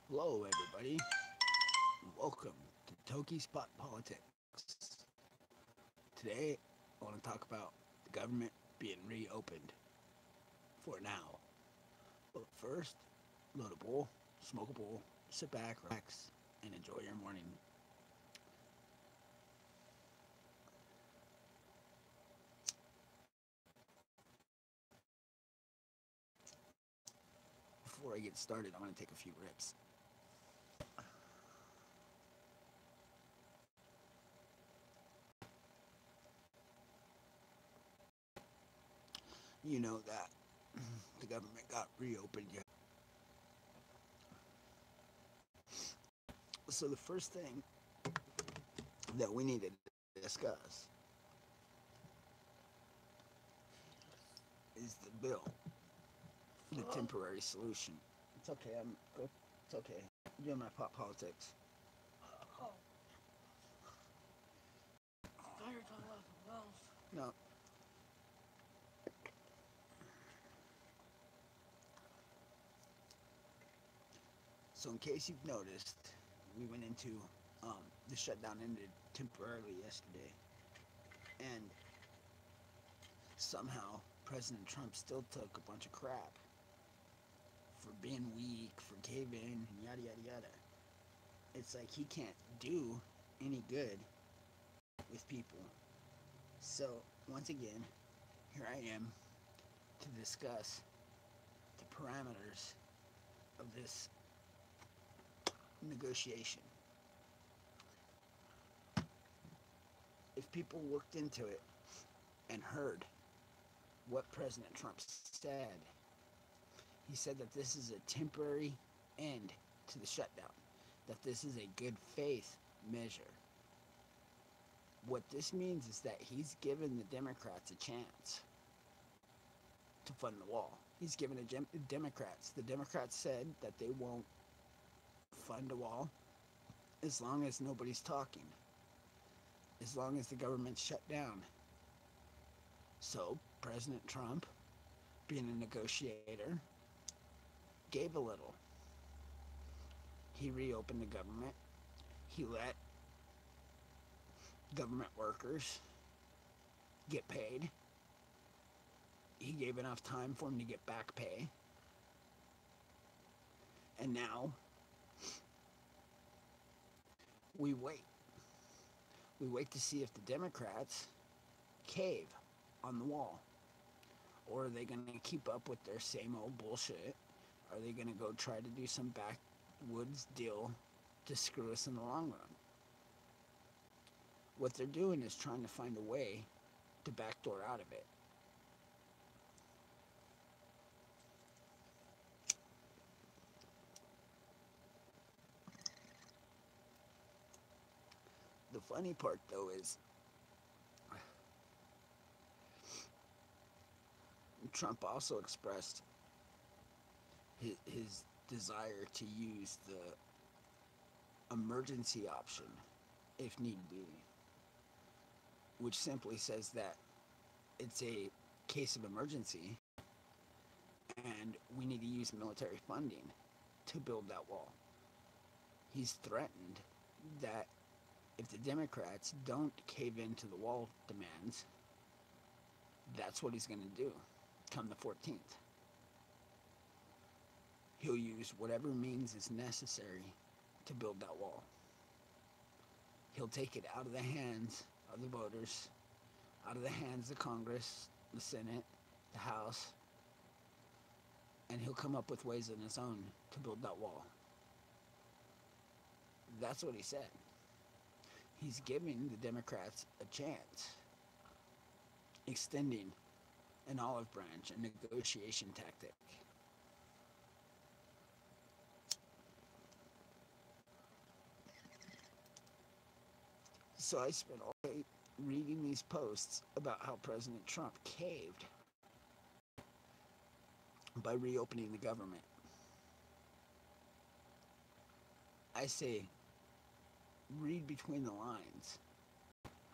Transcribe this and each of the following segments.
Hello, everybody. Welcome to Tokeys Politics. Today, I want to talk about the government being reopened for now. But first, load a bowl, smoke a bowl, sit back, relax, and enjoy your morning. Before I get started, I'm going to take a few rips. You know that the government got reopened yet. So, the first thing that we need to discuss is the bill, the temporary solution. It's okay, it's okay. I'm doing my pop politics. Oh, I thought you were talking about something else. No, so in case you've noticed, we went into the shutdown ended temporarily yesterday, and somehow President Trump still took a bunch of crap for being weak, for caving, and yada yada yada. It's like he can't do any good with people. So once again, here I am to discuss the parameters of this negotiation. If people looked into it and heard what President Trump said, he said that this is a temporary end to the shutdown, that this is a good faith measure. What this means is that he's given the Democrats a chance to fund the wall. He's given the Democrats said that they won't fund a wall as long as nobody's talking, as long as the government's shut down. So President Trump, being a negotiator, gave a little. He reopened the government. He let government workers get paid. He gave enough time for them to get back pay. And now we wait. We wait to see if the Democrats cave on the wall. Or are they going to keep up with their same old bullshit? Are they going to go try to do some backwoods deal to screw us in the long run? What they're doing is trying to find a way to backdoor out of it. The funny part, though, is Trump also expressed his desire to use the emergency option if need be, which simply says that it's a case of emergency and we need to use military funding to build that wall. He's threatened that if the Democrats don't cave into the wall demands, that's what he's going to do come the 14th. He'll use whatever means is necessary to build that wall. He'll take it out of the hands of the voters, out of the hands of Congress, the Senate, the House, and he'll come up with ways on his own to build that wall. That's what he said. He's giving the Democrats a chance, extending an olive branch, a negotiation tactic. So I spent all day reading these posts about how President Trump caved by reopening the government. I say, read between the lines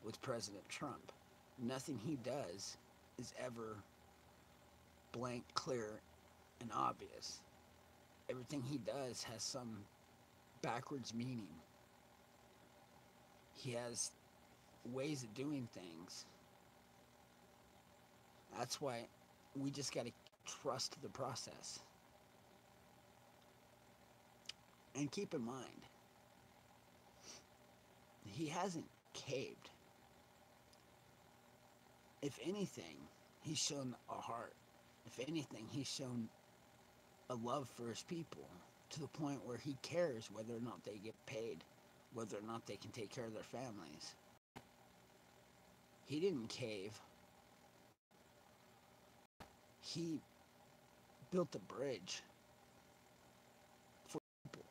with President Trump. Nothing he does is ever blank, clear, and obvious. Everything he does has some backwards meaning. He has ways of doing things. That's why we just got to trust the process. And keep in mind, he hasn't caved. If anything, he's shown a heart. If anything, he's shown a love for his people to the point where he cares whether or not they get paid, whether or not they can take care of their families. He didn't cave. He built a bridge for people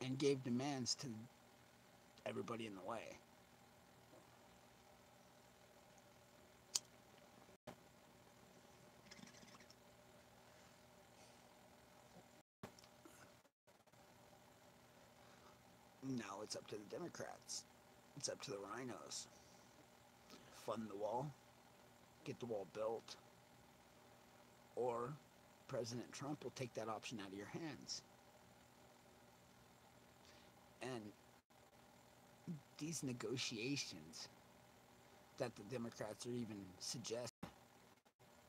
and gave demands to everybody in the way. Now it's up to the Democrats. It's up to the rhinos. Fund the wall, get the wall built, or President Trump will take that option out of your hands. And these negotiations that the Democrats are even suggesting,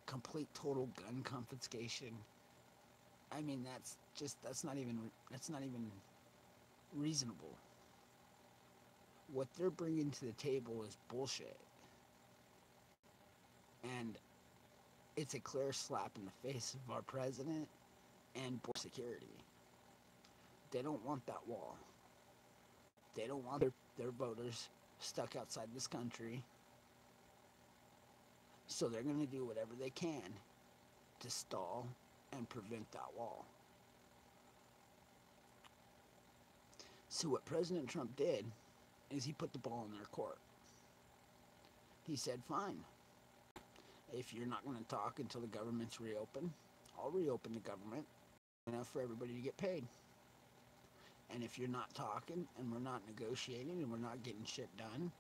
complete total gun confiscation, I mean, that's not even reasonable. What they're bringing to the table is bullshit. And it's a clear slap in the face of our president and border security. They don't want that wall. They don't want their voters stuck outside this country. So they're going to do whatever they can to stall and prevent that wall. So what President Trump did is he put the ball in their court. He said, fine, if you're not going to talk until the government's reopened, I'll reopen the government enough for everybody to get paid. And if you're not talking and we're not negotiating and we're not getting shit done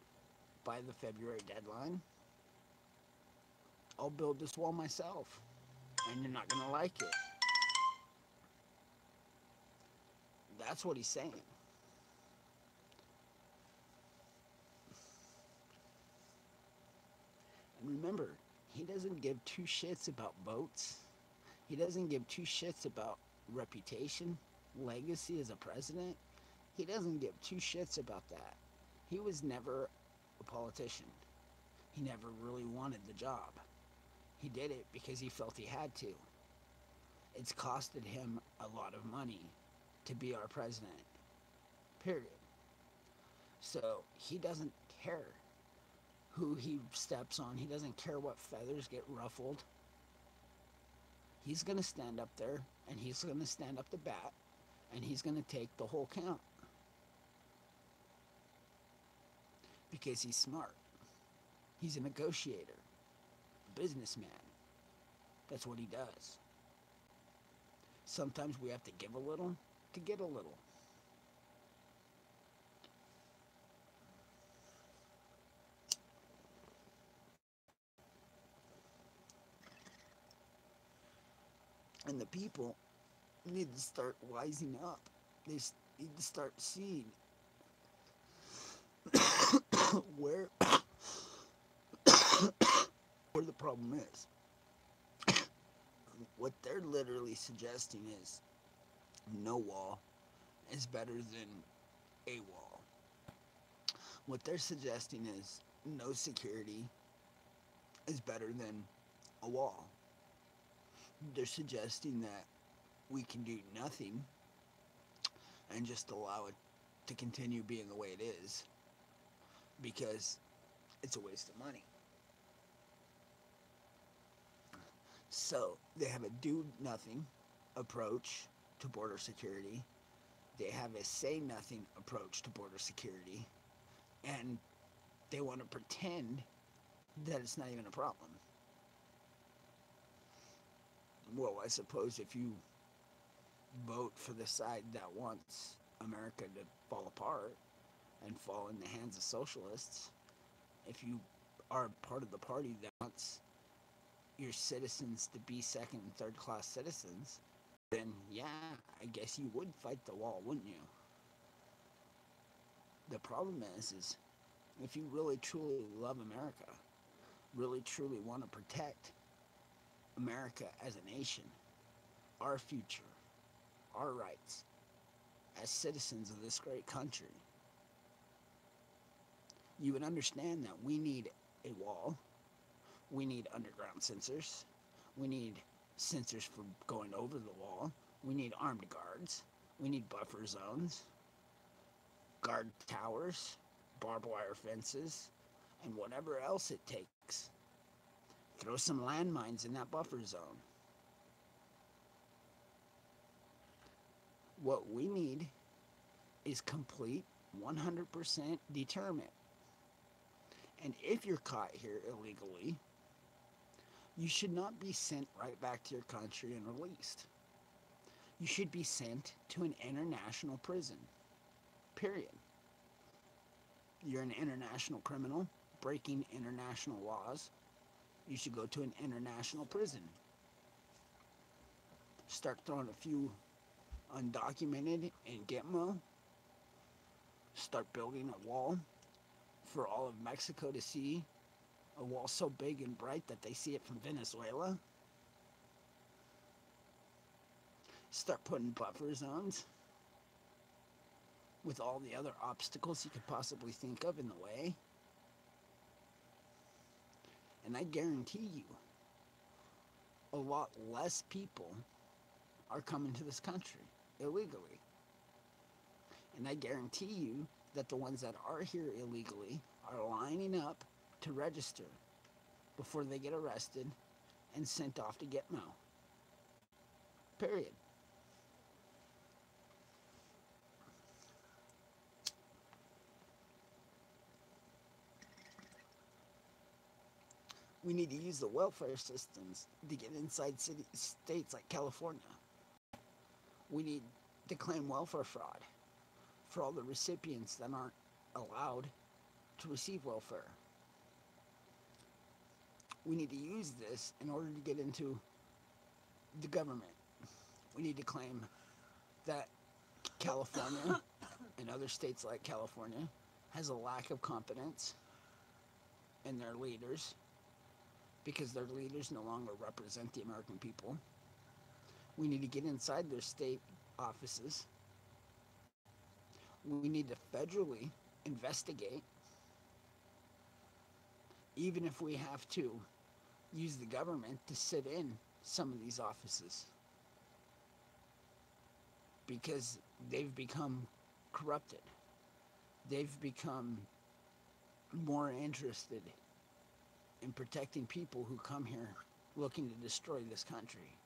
by the February deadline, I'll build this wall myself. And you're not going to like it. That's what he's saying. And remember, he doesn't give two shits about votes. He doesn't give two shits about reputation, legacy as a president. He doesn't give two shits about that. He was never a politician. He never really wanted the job. He did it because he felt he had to. It's costed him a lot of money to be our president. Period. So he doesn't care who he steps on. He doesn't care what feathers get ruffled. He's going to stand up there and he's going to stand up to bat and he's going to take the whole count. Because he's smart. He's a negotiator, a businessman. That's what he does. Sometimes we have to give a little to get a little. And the people need to start wising up. They need to start seeing where the problem is. What they're literally suggesting is no wall is better than a wall. What they're suggesting is no security is better than a wall. They're suggesting that we can do nothing and just allow it to continue being the way it is because it's a waste of money. So they have a do nothing approach to border security. They have a say nothing approach to border security. And they want to pretend that it's not even a problem. Well, I suppose if you vote for the side that wants America to fall apart and fall in the hands of socialists, if you are part of the party that wants your citizens to be second and third class citizens, then yeah, I guess you would fight the wall, wouldn't you? The problem is if you really truly love America, really truly want to protect America as a nation, our future, our rights as citizens of this great country, you would understand that we need a wall, we need underground sensors, we need sensors for going over the wall, we need armed guards, we need buffer zones, guard towers, barbed wire fences, and whatever else it takes. Throw some landmines in that buffer zone. What we need is complete 100% deterrent. And if you're caught here illegally, you should not be sent right back to your country and released. You should be sent to an international prison. Period. You're an international criminal breaking international laws. You should go to an international prison. Start throwing a few undocumented in Gitmo. Start building a wall for all of Mexico to see. A wall so big and bright that they see it from Venezuela. Start putting buffer zones with all the other obstacles you could possibly think of in the way. And I guarantee you, a lot less people are coming to this country illegally. And I guarantee you that the ones that are here illegally are lining up to register before they get arrested and sent off to Gitmo. Period. We need to use the welfare systems to get inside states like California. We need to claim welfare fraud for all the recipients that aren't allowed to receive welfare. We need to use this in order to get into the government. We need to claim that California and other states like California has a lack of competence in their leaders because their leaders no longer represent the American people. We need to get inside their state offices. We need to federally investigate, even if we have to use the government to sit in some of these offices because they've become corrupted. They've become more interested in protecting people who come here looking to destroy this country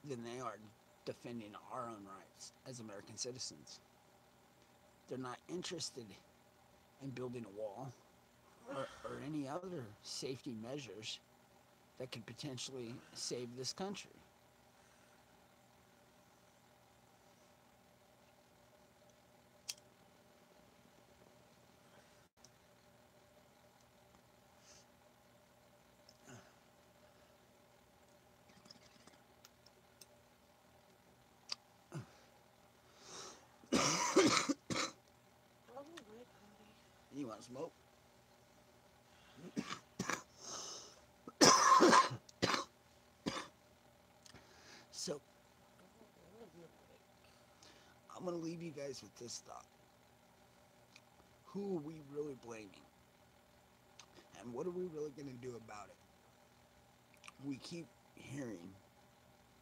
than they are defending our own rights as American citizens. They're not interested in building a wall or any other safety measures that could potentially save this country. You want to smoke? So, I'm going to leave you guys with this thought. Who are we really blaming? And what are we really going to do about it? We keep hearing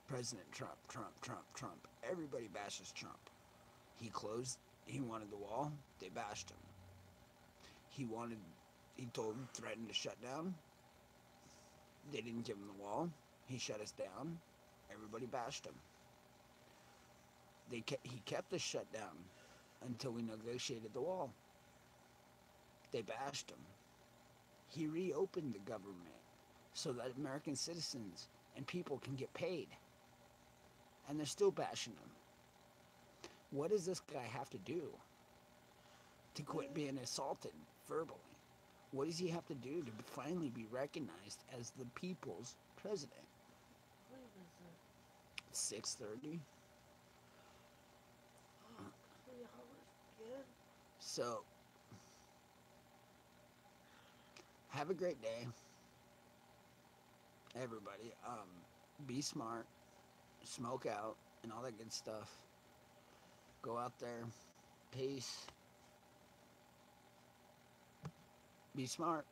President Trump, Trump, Trump, Trump. Everybody bashes Trump. He wanted the wall, they bashed him. Threatened to shut down. They didn't give him the wall. He shut us down. Everybody bashed him. He kept the shutdown until we negotiated the wall. They bashed him. He reopened the government so that American citizens and people can get paid. And they're still bashing him. What does this guy have to do to quit being assaulted verbally? What does he have to do to finally be recognized as the people's president? 6:30. 3 hours again. So have a great day, everybody. Be smart, smoke out, and all that good stuff. Go out there. Peace. Be smart.